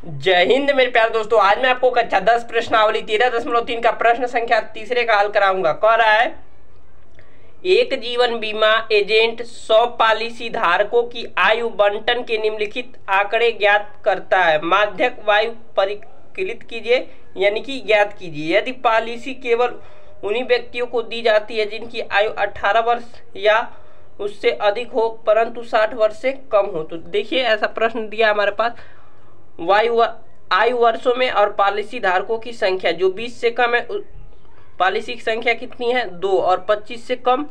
जय हिंद मेरे प्यारे दोस्तों। आज मैं आपको कक्षा 10 प्रश्नावली 13.3 का प्रश्न संख्या तीसरे का हल कराऊंगा। कह रहा है एक जीवन बीमा एजेंट 100 पॉलिसी धारकों की आयु बंटन के निम्नलिखित आंकड़े ज्ञात करता है। माध्यक वायु परिकलित कीजिए यानी कि ज्ञात कीजिए। यदि पॉलिसी केवल उन्हीं व्यक्तियों को दी जाती है जिनकी आयु 18 वर्ष या उससे अधिक हो परंतु 60 वर्ष से कम हो, तो देखिए ऐसा प्रश्न दिया हमारे पास। आयु वर्षों में और पॉलिसी धारकों की संख्या जो 20 से कम है, पॉलिसी की संख्या कितनी है 2, और 25 से कम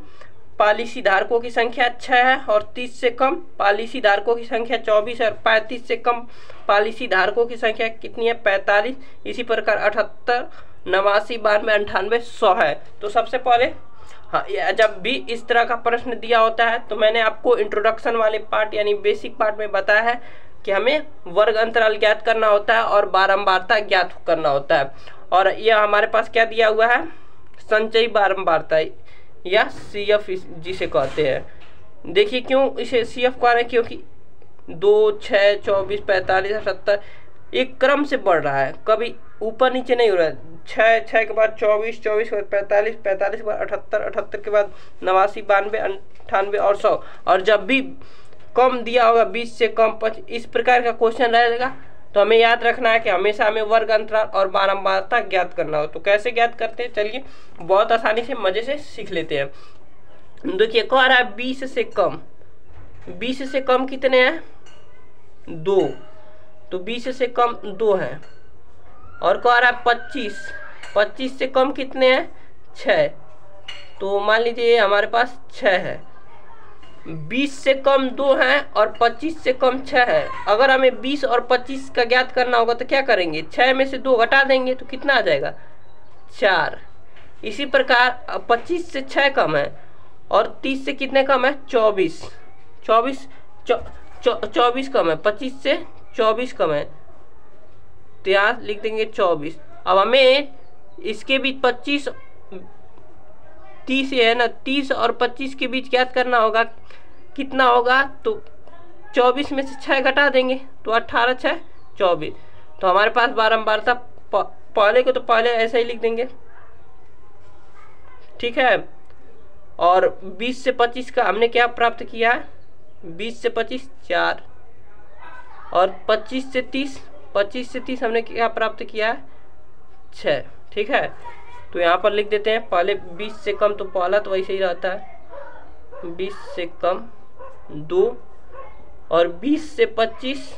पॉलिसी धारकों की संख्या 6 है, और 30 से कम पॉलिसी धारकों की संख्या 24 है, और 35 से कम पॉलिसी धारकों की संख्या कितनी है 45। इसी प्रकार 78, 89, 92, 98, 100 है। तो सबसे पहले जब भी इस तरह का प्रश्न दिया होता है तो मैंने आपको इंट्रोडक्शन वाले पार्ट यानी बेसिक पार्ट में बताया है कि हमें वर्ग अंतराल ज्ञात करना होता है और बारंबारता ज्ञात करना होता है। और यह हमारे पास क्या दिया हुआ है, संचयी बारंबारता या CF जिसे कहते हैं। देखिए क्यों इसे CF कह रहे हैं, क्योंकि 2, 6, 24, 45, 78 एक क्रम से बढ़ रहा है, कभी ऊपर नीचे नहीं हो रहा है। 6 के बाद 24, 24 के बाद 45, 45 के बाद 78, 78 के बाद 89, 92, 98 और 100। और जब भी कम दिया होगा 20 से कम 25 इस प्रकार का क्वेश्चन रहेगा तो हमें याद रखना है कि हमेशा हमें वर्ग अंतराल और बारंबारता ज्ञात करना हो। तो कैसे ज्ञात करते हैं, चलिए बहुत आसानी से मजे से सीख लेते हैं। देखिए कह रहा है 20 से कम, 20 से कम कितने हैं 2, तो 20 से कम 2 हैं। और कह रहा है 25 से कम कितने हैं 6, तो मान लीजिए हमारे पास 6 है। 20 से कम 2 हैं और 25 से कम 6 है। अगर हमें 20 और 25 का ज्ञात करना होगा तो क्या करेंगे, 6 में से 2 घटा देंगे तो कितना आ जाएगा 4। इसी प्रकार 25 से 6 कम है और 30 से कितने कम है 24 कम है, 25 से 24 कम है तो यहाँ लिख देंगे 24। अब हमें इसके बीच 25 30 है ना, 30 और 25 के बीच ज्ञात करना होगा कितना होगा, तो 24 में से 6 घटा देंगे तो 18, 6, 24। तो हमारे पास बारंबारता पहले को तो पहले ऐसे ही लिख देंगे, ठीक है। और 20 से 25 का हमने क्या प्राप्त किया है, 20 से 25 4, और 25 से 30 हमने क्या प्राप्त किया है 6, ठीक है। तो यहाँ पर लिख देते हैं पहले 20 से कम, तो पहला तो वैसे ही रहता है 20 से कम 2, और 20 से 25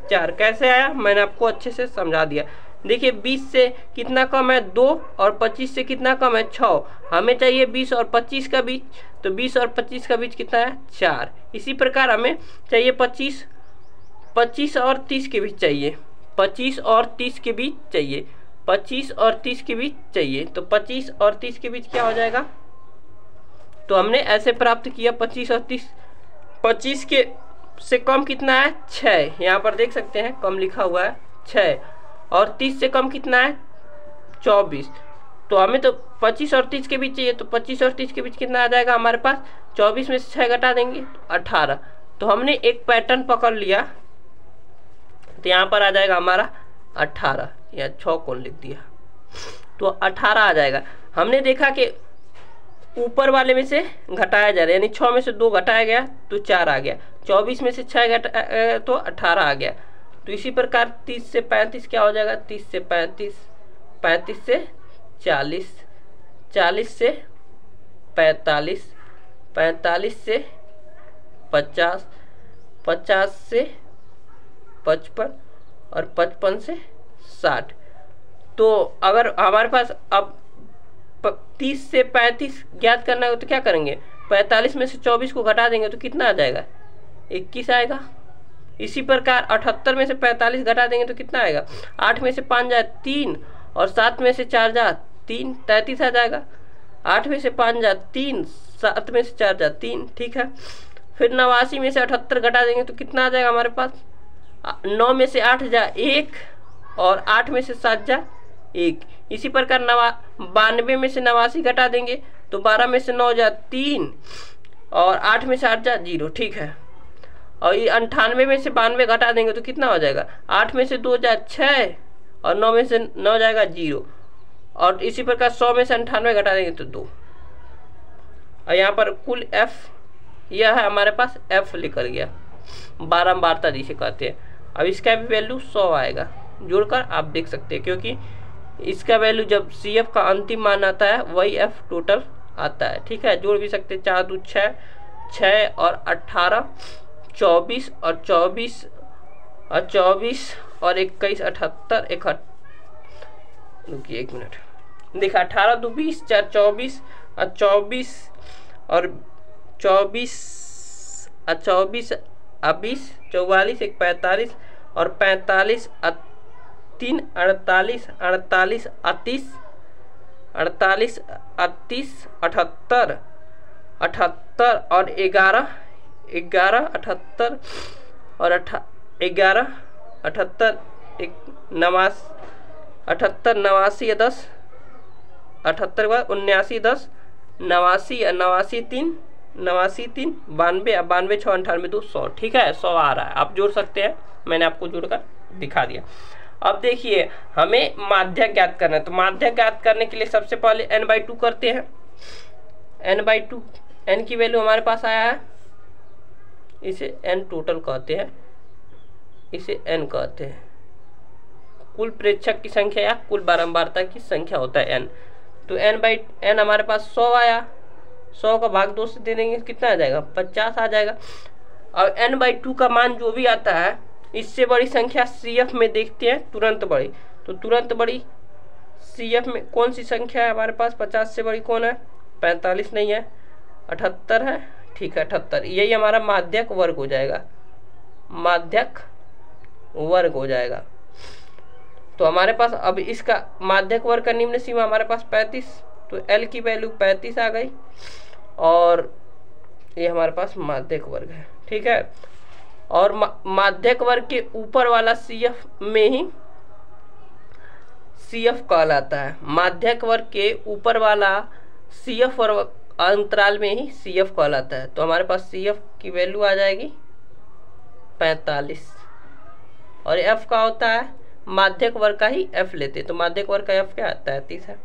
4। कैसे आया मैंने आपको अच्छे से समझा दिया। देखिए 20 से कितना कम है 2, और 25 से कितना कम है 6। हमें चाहिए 20 और 25 का बीच, तो 20 और 25 का बीच कितना है 4। इसी प्रकार हमें चाहिए 25 और 30 के बीच चाहिए, 25 और 30 के बीच चाहिए, 25 और 30 के बीच चाहिए। तो 25 और 30 के बीच क्या हो जाएगा, तो हमने ऐसे प्राप्त किया 25 और 30। 25 के से कम कितना है 6, यहाँ पर देख सकते हैं कम लिखा हुआ है 6, और 30 से कम कितना है 24। तो हमें तो 25 और 30 के बीच चाहिए, तो 25 और 30 के बीच कितना आ जाएगा हमारे पास, 24 में से 6 घटा देंगे तो 18। तो हमने एक पैटर्न पकड़ लिया, तो यहाँ पर आ जाएगा हमारा 18, या 6 कौन लिख दिया तो 18 आ जाएगा। हमने देखा कि ऊपर वाले में से घटाया जा रहा है, यानी 6 में से 2 घटाया गया तो 4 आ गया, 24 में से 6 घटाया तो 18 आ गया। तो इसी प्रकार 30 से 35 क्या हो जाएगा, 30 से 35, 35 से 40, 40 से 45, 45 से 50, 50 से 55, और 55 से 60। तो अगर हमारे पास अब 30 से 35 ज्ञात करना है तो क्या करेंगे, 45 में से 24 को घटा देंगे तो कितना आ जाएगा 21 आएगा। इसी प्रकार 78 में से 45 घटा देंगे तो कितना आएगा, 8 में से 5 जाए 3, और 7 में से 4 जा 3, 33 आ जाएगा। 8 में से 5 जा 3, 7 में से 4 जा 3, ठीक है। फिर 89 में से 78 घटा देंगे तो कितना आ जाएगा हमारे पास, 9 में से 8 जा 1, और 8 में से 7 जा 1। इसी प्रकार 92 में से 89 घटा देंगे तो 12 में से 9 जा 3, और 8 में से 8 जा 0, ठीक है। और ये 98 में से 92 घटा देंगे तो कितना हो जाएगा, 8 में से 2 जाए 6 और 9 में से 9 जाएगा 0, और इसी प्रकार 100 में से 98 घटा देंगे तो 2। और यहाँ पर कुल f यह है हमारे पास, f निकल गया, बारंबारता जिसे कहते हैं। अब इसका भी वैल्यू 100 आएगा, जोड़कर आप देख सकते हैं, क्योंकि इसका वैल्यू जब CF का अंतिम मान आता है वही f टोटल आता है। ठीक है, जोड़ भी सकते हैं, 4 2 6, 6 और 18 24 और 24 और 24 और 21 78 रुकिए 1 मिनट, देखा 18 2 20 4 24 और 24 और 24 और 24 20 44 1 45 और 45 3 48 48 38 48 38 78 78 और 11 11 78 और 11 78 89 89 10 78 के बाद 79 10 89 89 3 89 3 92 92 6 98 2 100। ठीक है, 100 आ रहा है, आप जोड़ सकते हैं, मैंने आपको जोड़कर दिखा दिया। अब देखिए हमें माध्यक ज्ञात करना है, तो माध्यक ज्ञात करने के लिए सबसे पहले n/2 करते हैं। n/2 n की वैल्यू हमारे पास आया है, इसे n टोटल कहते हैं, इसे n कहते हैं। कुल प्रेक्षक की संख्या या कुल बारंबारता की संख्या होता है n। तो n/n हमारे पास 100 आया, 100 का भाग 2 से दे देंगे कितना आ जाएगा, 50 आ जाएगा। और n/2 का मान जो भी आता है, इससे बड़ी संख्या CF में देखते हैं तुरंत बड़ी, तो तुरंत बड़ी CF में कौन सी संख्या है हमारे पास, 50 से बड़ी कौन है, 45 नहीं है, 78 है। ठीक है, 78, यही हमारा माध्यक वर्ग हो जाएगा, माध्यक वर्ग हो जाएगा। तो हमारे पास अब इसका माध्यक वर्ग का निम्न सीमा हमारे पास 35, तो L की वैल्यू 35 आ गई, और ये हमारे पास माध्यक वर्ग है। ठीक है, और माध्यक वर्ग के ऊपर वाला CF में ही CF कहलाता है, माध्यक वर्ग के ऊपर वाला CF और अंतराल में ही CF कहलाता है। तो हमारे पास CF की वैल्यू आ जाएगी 45, और F का होता है माध्यक वर्ग का ही F लेते, तो माध्यक वर्ग का F क्या आता है, 30 है।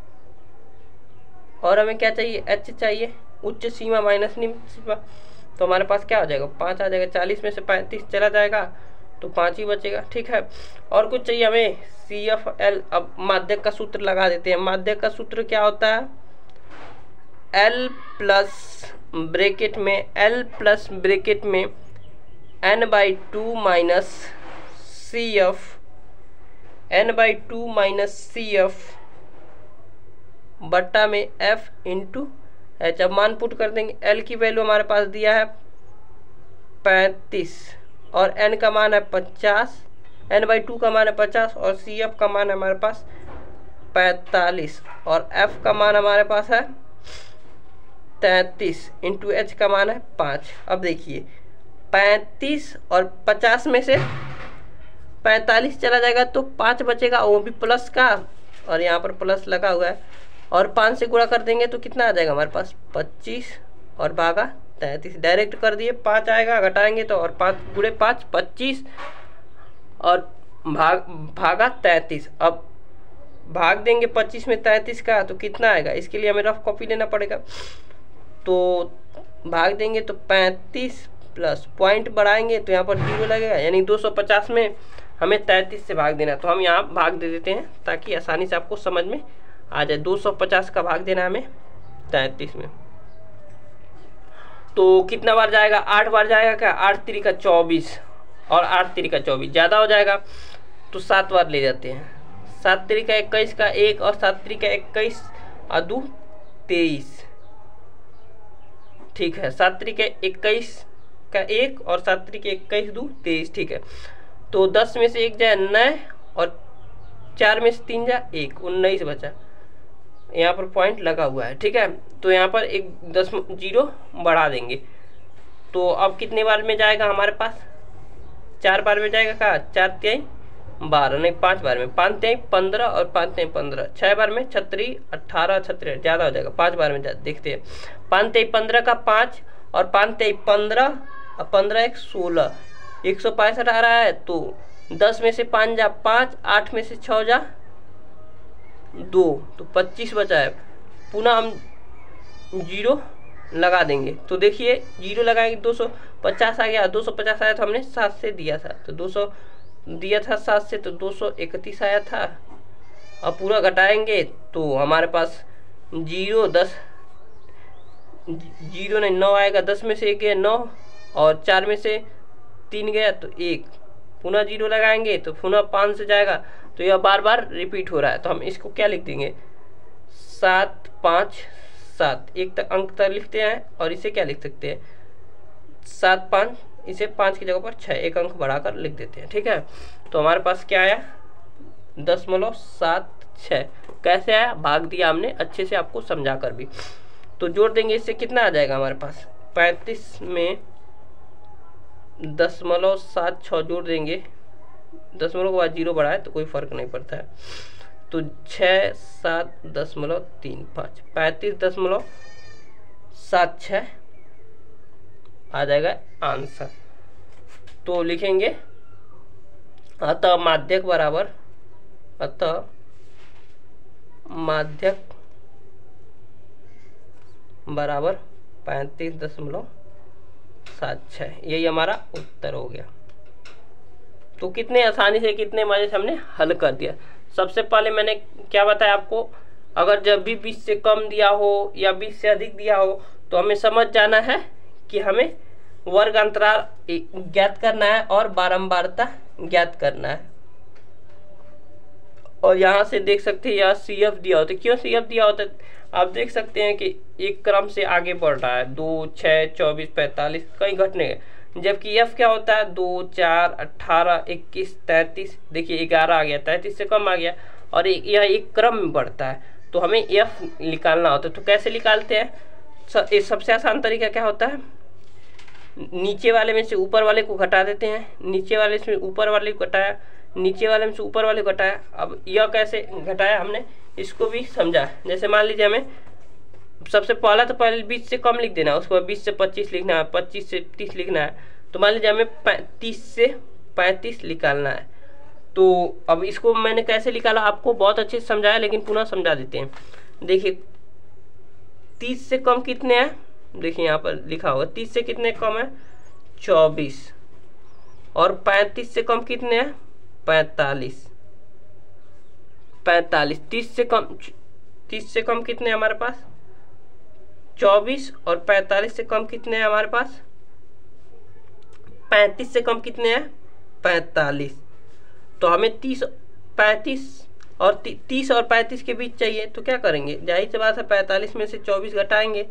और हमें क्या चाहिए, H चाहिए, उच्च सीमा माइनस निम्न सीमा, तो हमारे पास क्या हो जाएगा, 5 आ जाएगा, 40 में से 35 चला जाएगा तो 5 ही बचेगा। ठीक है, और कुछ चाहिए हमें, CFL। अब माध्यक का सूत्र लगा देते हैं, माध्यक का सूत्र क्या होता है, L प्लस ब्रैकेट में n/2 माइनस CF बट्टा में F इंटू H। अब मान पुट कर देंगे, L की वैल्यू हमारे पास दिया है 35 और N का मान है 50, n/2 का मान है 50 और CF का मान है हमारे पास 45 और F का मान हमारे पास है 33 इंटू H का मान है 5। अब देखिए 35 और 50 में से 45 चला जाएगा तो 5 बचेगा, वो भी प्लस का, और यहाँ पर प्लस लगा हुआ है, और 5 से गुणा कर देंगे तो कितना आ जाएगा हमारे पास 25 और भागा 33, डायरेक्ट कर दिए, 5 आएगा, घटाएंगे तो, और 5 गुणे 5 25 और भागा 33। अब भाग देंगे 25 में 33 का तो कितना आएगा, इसके लिए हमें रफ कॉपी लेना पड़ेगा, तो भाग देंगे तो 35 प्लस पॉइंट बढ़ाएंगे तो यहाँ पर 0 लगेगा, यानी 250 में हमें 33 से भाग देना, तो हम यहाँ भाग दे देते हैं ताकि आसानी से आपको समझ में आ जाए। 250 का भाग देना हमें 33 में, तो कितना बार जाएगा, 8 बार जाएगा क्या, 8 3 का 24 और 8 3 का 24 ज़्यादा हो जाएगा तो 7 बार ले जाते हैं, 7 3 का 21 का 1 और 7 3 का 21 और 2 23। ठीक है, 7 3 का 21 का 1 और 7 3 के 21 2 23। ठीक है, तो 10 में से 1 जाए 9 और 4 में से 3 जाए 1, 19 बचा, यहाँ पर पॉइंट लगा हुआ है। ठीक है, तो यहाँ पर एक 10 0 बढ़ा देंगे, तो अब कितने बार में जाएगा हमारे पास, 4 बार में जाएगा का, 4 3 12 नहीं 5 बार में, 5 3 15 और 5 3 15, 6 बार में 36 18 36 ज़्यादा हो जाएगा, 5 बार में देखते हैं, 5 3 15 का 5 और 5 3 15 अब 15 एक 16, 165 आ रहा है तो 10 में से 5 जा 5, 8 में से 6 जा 2, तो 25 बचा है। पुनः हम 0 लगा देंगे तो देखिए 0 लगाएंगे 250 आ गया, 250 आया तो हमने 7 से दिया था, तो 200 दिया था 7 से, तो 231 आया था। अब पूरा घटाएंगे तो हमारे पास 0 नहीं 9 आएगा, 10 में से 1 गया 9 और 4 में से 3 गया तो 1, पुनः 0 लगाएंगे तो पुनः 5 से जाएगा, तो यह बार बार रिपीट हो रहा है। तो हम इसको क्या लिख देंगे 7 5 7, एक तक अंक तक लिखते हैं और इसे क्या लिख सकते हैं 7 5, इसे 5 की जगह पर 6 एक अंक बढ़ाकर लिख देते हैं। ठीक है, तो हमारे पास क्या आया 10.76। कैसे आया, भाग दिया हमने अच्छे से आपको समझा कर भी। तो जोड़ देंगे इससे कितना आ जाएगा हमारे पास 35 में 10.76 जोड़ देंगे, 10 के बाद 0 बढ़ा है तो कोई फर्क नहीं पड़ता है, तो 6 7 10.35 35.76 आ जाएगा आंसर। तो लिखेंगे अतः माध्यक बराबर, अतः माध्यक बराबर 35.76, यही हमारा उत्तर हो गया। तो कितने आसानी से कितने मजे से हमने हल कर दिया। सबसे पहले मैंने क्या बताया आपको, अगर जब भी 20 से कम दिया हो या 20 से अधिक दिया हो तो हमें समझ जाना है कि हमें वर्ग अंतराल ज्ञात करना है और बारंबारता ज्ञात करना है। और यहाँ से देख सकते हैं यह CF दिया होता है। क्यों CF दिया होता है, आप देख सकते हैं कि एक क्रम से आगे बढ़ रहा है, 2 6 24 45 कहीं घटने, जबकि F क्या होता है 2 4 18 21 33, देखिए 11 आ गया, 33 से कम आ गया और यह एक क्रम में बढ़ता है। तो हमें F निकालना होता है। तो कैसे निकालते हैं, सबसे आसान तरीका क्या होता है, नीचे वाले में से ऊपर वाले को घटा देते हैं, नीचे वाले से ऊपर वाले को घटाया, नीचे वाले में से ऊपर वाले को घटाया। अब यह कैसे घटाया हमने इसको भी समझा। जैसे मान लीजिए हमें सबसे पहले 20 से कम लिख देना है, उसके बाद 20 से 25 लिखना है, 25 से 30 लिखना है। तो मान लीजिए हमें 30 से 35 निकालना है। तो अब इसको मैंने कैसे निकाला आपको बहुत अच्छे से समझाया, लेकिन पुनः समझा देते हैं। देखिए 30 से कम कितने हैं, देखिए यहाँ पर लिखा होगा 30 से कितने कम है 24, और 35 से कम कितने हैं 45। 30 से कम कितने हमारे पास 24, और 45 से कम कितने हैं हमारे पास 35 से कम कितने हैं 45। तो हमें 30 और 35 के बीच चाहिए। तो क्या करेंगे, जाहिर सी बात है 45 में से 24 घटाएंगे,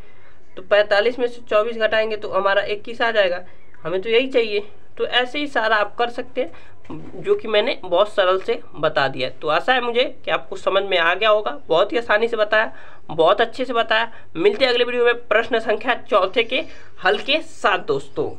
तो 45 में से 24 घटाएंगे तो हमारा 21 आ जाएगा। हमें तो यही चाहिए। तो ऐसे ही सारा आप कर सकते हैं, जो कि मैंने बहुत सरल से बता दिया। तो आशा है मुझे कि आपको समझ में आ गया होगा। बहुत ही आसानी से बताया, बहुत अच्छे से बताया। मिलते हैं अगले वीडियो में प्रश्न संख्या 4 के हल के साथ दोस्तों।